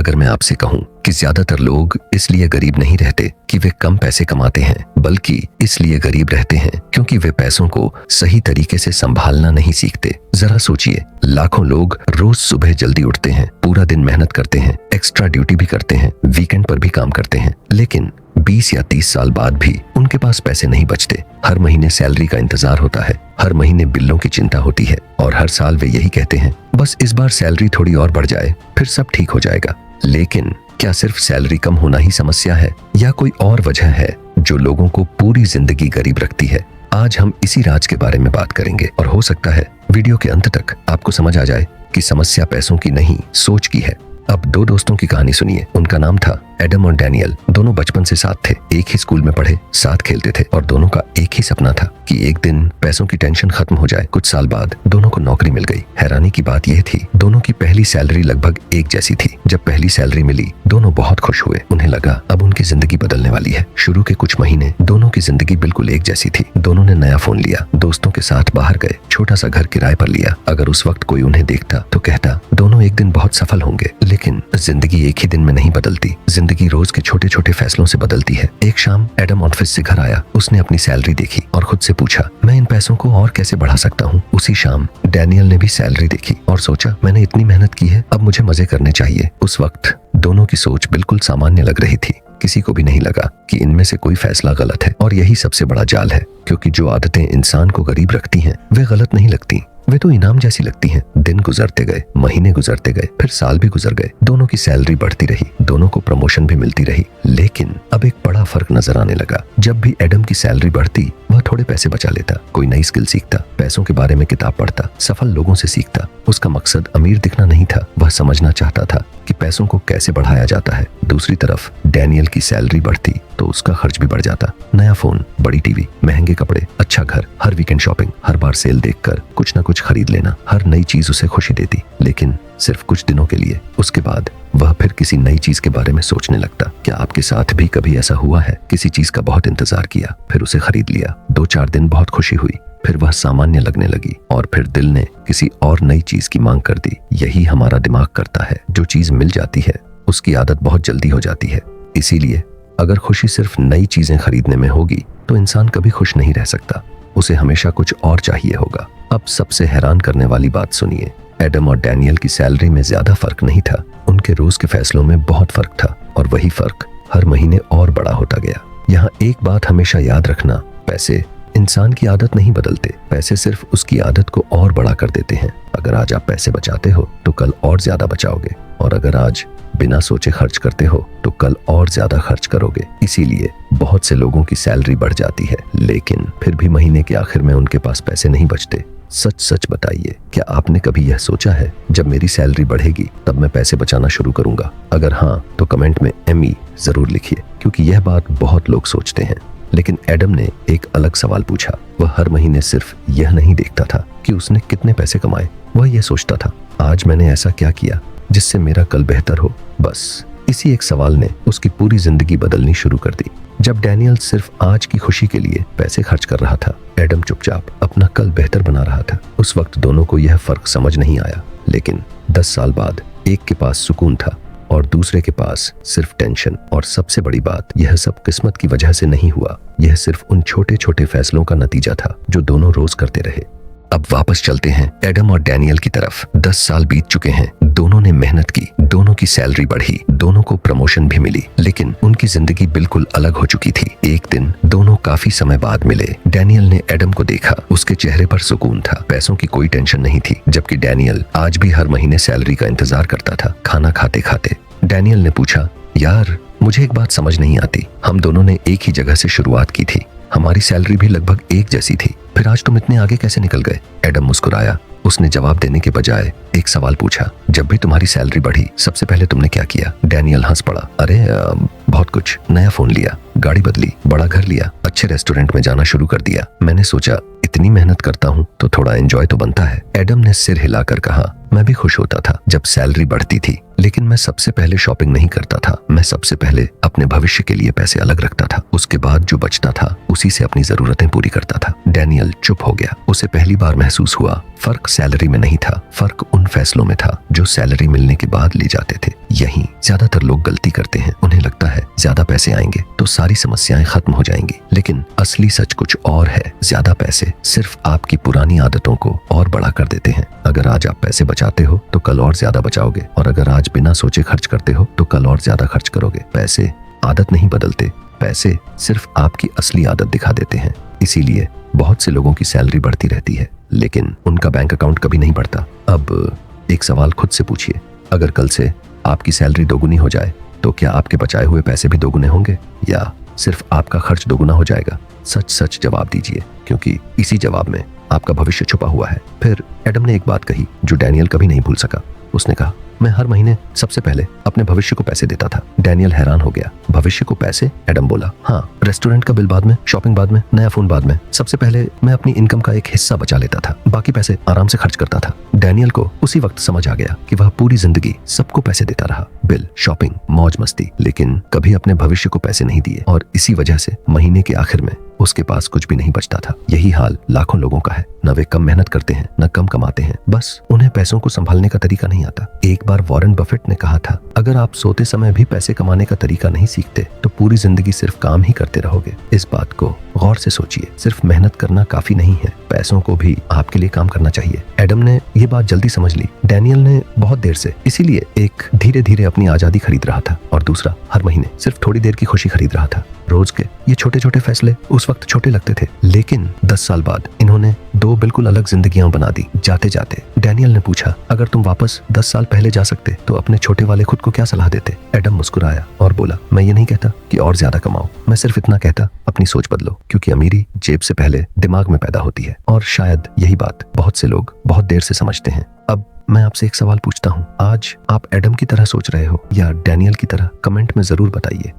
अगर मैं आपसे कहूं कि ज्यादातर लोग इसलिए गरीब नहीं रहते कि वे कम पैसे कमाते हैं, बल्कि इसलिए गरीब रहते हैं क्योंकि वे पैसों को सही तरीके से संभालना नहीं सीखते। जरा सोचिए, लाखों लोग रोज सुबह जल्दी उठते हैं, पूरा दिन मेहनत करते हैं, एक्स्ट्रा ड्यूटी भी करते हैं, वीकेंड पर भी काम करते हैं, लेकिन 20 या 30 साल बाद भी उनके पास पैसे नहीं बचते। हर महीने सैलरी का इंतजार होता है, हर महीने बिलों की चिंता होती है और हर साल वे यही कहते हैं, बस इस बार सैलरी थोड़ी और बढ़ जाए, फिर सब ठीक हो जाएगा। लेकिन क्या सिर्फ सैलरी कम होना ही समस्या है या कोई और वजह है जो लोगों को पूरी जिंदगी गरीब रखती है? आज हम इसी राज के बारे में बात करेंगे और हो सकता है वीडियो के अंत तक आपको समझ आ जाए कि समस्या पैसों की नहीं, सोच की है। अब दो दोस्तों की कहानी सुनिए। उनका नाम था एडम और डैनियल। दोनों बचपन से साथ थे, एक ही स्कूल में पढ़े, साथ खेलते थे और दोनों का एक ही सपना था कि एक दिन पैसों की टेंशन खत्म हो जाए। कुछ साल बाद दोनों को नौकरी मिल गई। हैरानी की बात यह थी, दोनों की पहली सैलरी लगभग एक जैसी थी। जब पहली सैलरी मिली, दोनों बहुत खुश हुए। उन्हें लगा अब उनकी जिंदगी बदलने वाली है। शुरू के कुछ महीने दोनों की जिंदगी बिल्कुल एक जैसी थी। दोनों ने नया फोन लिया, दोस्तों के साथ बाहर गए, छोटा सा घर किराए पर लिया। अगर उस वक्त कोई उन्हें देखता तो कहता दोनों एक दिन बहुत सफल होंगे। लेकिन जिंदगी एक ही दिन में नहीं बदलती। जिंदगी रोज के छोटे छोटे फैसलों से बदलती है। एक शाम एडम ऑफिस से घर आया। उसने अपनी सैलरी देखी और खुद से पूछा, मैं इन पैसों को और कैसे बढ़ा सकता हूँ। उसी शाम डैनियल ने भी सैलरी देखी और सोचा, मैंने इतनी मेहनत की है, अब मुझे मजे करने चाहिए। उस वक्त दोनों की सोच बिल्कुल सामान्य लग रही थी। किसी को भी नहीं लगा कि इनमें से कोई फैसला गलत है। और यही सबसे बड़ा जाल है, क्योंकि जो आदतें इंसान को गरीब रखती हैं वे गलत नहीं लगती, वे तो इनाम जैसी लगती हैं। दिन गुजरते गए, महीने गुजरते गए, फिर साल भी गुजर गए। दोनों की सैलरी बढ़ती रही, दोनों को प्रमोशन भी मिलती रही। लेकिन अब एक बड़ा फर्क नजर आने लगा। जब भी एडम की सैलरी बढ़ती, वह थोड़े पैसे बचा लेता, कोई नई स्किल सीखता, पैसों के बारे में किताब पढ़ता, सफल लोगों से सीखता। उसका मकसद अमीर दिखना नहीं था, वह समझना चाहता था कि पैसों को कैसे बढ़ाया जाता है। दूसरी तरफ डैनियल की सैलरी बढ़ती तो उसका खर्च भी बढ़ जाता। नया फोन, बड़ी टीवी, महंगे कपड़े, अच्छा घर, हर वीकेंड शॉपिंग, हर बार सेल देखकर कुछ न कुछ खरीद लेना। हर नई चीज उसे खुशी देती, लेकिन सिर्फ कुछ दिनों के लिए। उसके बाद वह फिर किसी नई चीज के बारे में सोचने लगता। क्या आपके साथ भी कभी ऐसा हुआ है? किसी चीज का बहुत इंतजार किया, फिर उसे खरीद लिया, 2-4 दिन बहुत खुशी हुई, फिर वह सामान्य लगने लगी और फिर दिल ने किसी और नई चीज की मांग कर दी। यही हमारा दिमाग करता है। जो चीज मिल जाती है उसकी आदत बहुत जल्दी हो जाती है। इसीलिए अगर खुशी सिर्फ नई चीजें खरीदने में होगी तो इंसान कभी खुश नहीं रह सकता, उसे हमेशा कुछ और चाहिए होगा। अब सबसे हैरान करने वाली बात सुनिए। एडम और डैनियल की सैलरी में ज्यादा फर्क नहीं था, उनके रोज के फैसलों में बहुत फर्क था और वही फर्क हर महीने और बड़ा होता गया। यहाँ एक बात हमेशा याद रखना, पैसे इंसान की आदत नहीं बदलते, पैसे सिर्फ उसकी आदत को और बड़ा कर देते हैं। अगर आज आप पैसे बचाते हो तो कल और ज्यादा बचाओगे, और अगर आज बिना सोचे खर्च करते हो तो कल और ज्यादा खर्च करोगे। इसीलिए बहुत से लोगों की सैलरी बढ़ जाती है, लेकिन फिर भी महीने के आखिर में उनके पास पैसे नहीं बचते। सच सच बताइए, क्या आपने कभी यह सोचा है, जब मेरी सैलरी बढ़ेगी तब मैं पैसे बचाना शुरू करूंगा? अगर हाँ तो कमेंट में ME जरूर लिखिए, क्योंकि यह बात बहुत लोग सोचते हैं। लेकिन एडम ने एक अलग सवाल पूछा। वह हर महीने सिर्फ यह नहीं देखता था कि उसने कितने पैसे कमाए, वह यह सोचता था, आज मैंने ऐसा क्या किया जिससे मेरा कल बेहतर हो। बस इसी एक सवाल ने उसकी पूरी जिंदगी बदलनी शुरू कर दी। जब डैनियल सिर्फ आज की खुशी के लिए पैसे खर्च कर रहा था, एडम चुपचाप अपना कल बेहतर बना रहा था। उस वक्त दोनों को यह फर्क समझ नहीं आया, लेकिन 10 साल बाद एक के पास सुकून था और दूसरे के पास सिर्फ टेंशन। और सबसे बड़ी बात, यह सब किस्मत की वजह से नहीं हुआ, यह सिर्फ उन छोटे छोटे फैसलों का नतीजा था जो दोनों रोज करते रहे। अब वापस चलते हैं एडम और डैनियल की तरफ। 10 साल बीत चुके हैं, दोनों ने मेहनत की, दोनों की सैलरी बढ़ी, दोनों को प्रमोशन भी मिली, लेकिन उनकी जिंदगी बिल्कुल अलग हो चुकी थी। एक दिन दोनों काफी समय बाद मिले। डैनियल ने एडम को देखा, उसके चेहरे पर सुकून था, पैसों की कोई टेंशन नहीं थी, जबकि डैनियल आज भी हर महीने सैलरी का इंतजार करता था। खाना खाते खाते डैनियल ने पूछा, यार मुझे एक बात समझ नहीं आती, हम दोनों ने एक ही जगह से शुरुआत की थी, हमारी सैलरी भी लगभग एक जैसी थी, फिर आज तुम इतने आगे कैसे निकल गए? एडम मुस्कुराया। उसने जवाब देने के बजाय एक सवाल पूछा, जब भी तुम्हारी सैलरी बढ़ी सबसे पहले तुमने क्या किया? डैनियल हंस पड़ा, अरे बहुत कुछ, नया फोन लिया, गाड़ी बदली, बड़ा घर लिया, अच्छे रेस्टोरेंट में जाना शुरू कर दिया। मैंने सोचा इतनी मेहनत करता हूँ तो थोड़ा एंजॉय तो बनता है। एडम ने सिर हिलाकर कहा, मैं भी खुश होता था जब सैलरी बढ़ती थी, लेकिन मैं सबसे पहले शॉपिंग नहीं करता था। मैं सबसे पहले अपने भविष्य के लिए पैसे अलग रखता था। उसके बाद जो बचता था उसी से अपनी जरूरतें पूरी करता था। डैनियल चुप हो गया। उसे पहली बार महसूस हुआ फर्क सैलरी में नहीं था, फर्क उन फैसलों में था जो सैलरी मिलने के बाद लिए जाते थे। यही ज्यादातर लोग गलती करते हैं। उन्हें लगता है ज्यादा पैसे आएंगे तो सारी समस्याएं खत्म हो जाएंगी, लेकिन असली सच कुछ और है। ज्यादा पैसे सिर्फ आपकी पुरानी आदतों को और बड़ा कर देते हैं। अगर आज आप पैसे बचाते हो तो कल और ज्यादा बचाओगे, और अगर आज बिना सोचे खर्च करते हो तो कल और ज्यादा खर्च करोगे। पैसे आदत नहीं बदलते, पैसे सिर्फ आपकी असली आदत दिखा देते हैं। इसीलिए बहुत से लोगों की सैलरी बढ़ती रहती है लेकिन उनका बैंक अकाउंट कभी नहीं बढ़ता। अब एक सवाल खुद से पूछिए, अगर कल से आपकी सैलरी दोगुनी हो जाए तो क्या आपके बचाए हुए पैसे भी दोगुने होंगे या सिर्फ आपका खर्च दोगुना हो जाएगा? सच सच जवाब दीजिए, क्योंकि इसी जवाब में आपका भविष्य छुपा हुआ है। फिर एडम ने एक बात कही जो डैनियल कभी नहीं भूल सका। उसने कहा, मैं हर महीने सबसे पहले अपने भविष्य को पैसे देता था। डैनियल हैरान हो गया। भविष्य को पैसे? एडम बोला, हाँ, रेस्टोरेंट का बिल बाद में, शॉपिंग बाद में, नया फोन बाद में। सबसे पहले मैं अपनी इनकम का एक हिस्सा बचा लेता था, बाकी पैसे आराम से खर्च करता था। डैनियल को उसी वक्त समझ आ गया कि वह पूरी जिंदगी सबको पैसे देता रहा, बिल, शॉपिंग, मौज मस्ती, लेकिन कभी अपने भविष्य को पैसे नहीं दिए। और इसी वजह से महीने के आखिर में उसके पास कुछ भी नहीं बचता था। यही हाल लाखों लोगों का है। न वे कम मेहनत करते हैं, न कम कमाते हैं, बस उन्हें पैसों को संभालने का तरीका नहीं आता। एक बार वॉरेन बफेट ने कहा था, अगर आप सोते समय भी पैसे कमाने का तरीका नहीं सीखते तो पूरी जिंदगी सिर्फ काम ही करते रहोगे। इस बात को गौर से सोचिए। सिर्फ मेहनत करना काफी नहीं है, पैसों को भी आपके लिए काम करना चाहिए। एडम ने ये बात जल्दी समझ ली। डैनियल ने बहुत देर से, इसीलिए एक धीरे धीरे अपनी आजादी खरीद रहा था और दूसरा हर महीने सिर्फ थोड़ी देर की खुशी खरीद रहा था। रोज के ये छोटे छोटे फैसले उस वक्त छोटे लगते थे, लेकिन 10 साल बाद इन्होंने दो बिल्कुल अलग जिंदगियां बना दी। जाते जाते डैनियल ने पूछा, अगर तुम वापस 10 साल पहले जा सकते तो अपने छोटे वाले खुद को क्या सलाह देते? एडम मुस्कुराया और बोला, मैं ये नहीं कहता कि और ज्यादा कमाओ, मैं सिर्फ इतना कहता, अपनी सोच बदलो, क्योंकि अमीरी जेब से पहले दिमाग में पैदा होती है। और शायद यही बात बहुत से लोग बहुत देर से समझते हैं। अब मैं आपसे एक सवाल पूछता हूँ, आज आप एडम की तरह सोच रहे हो या डैनियल की तरह? कमेंट में जरूर बताइए।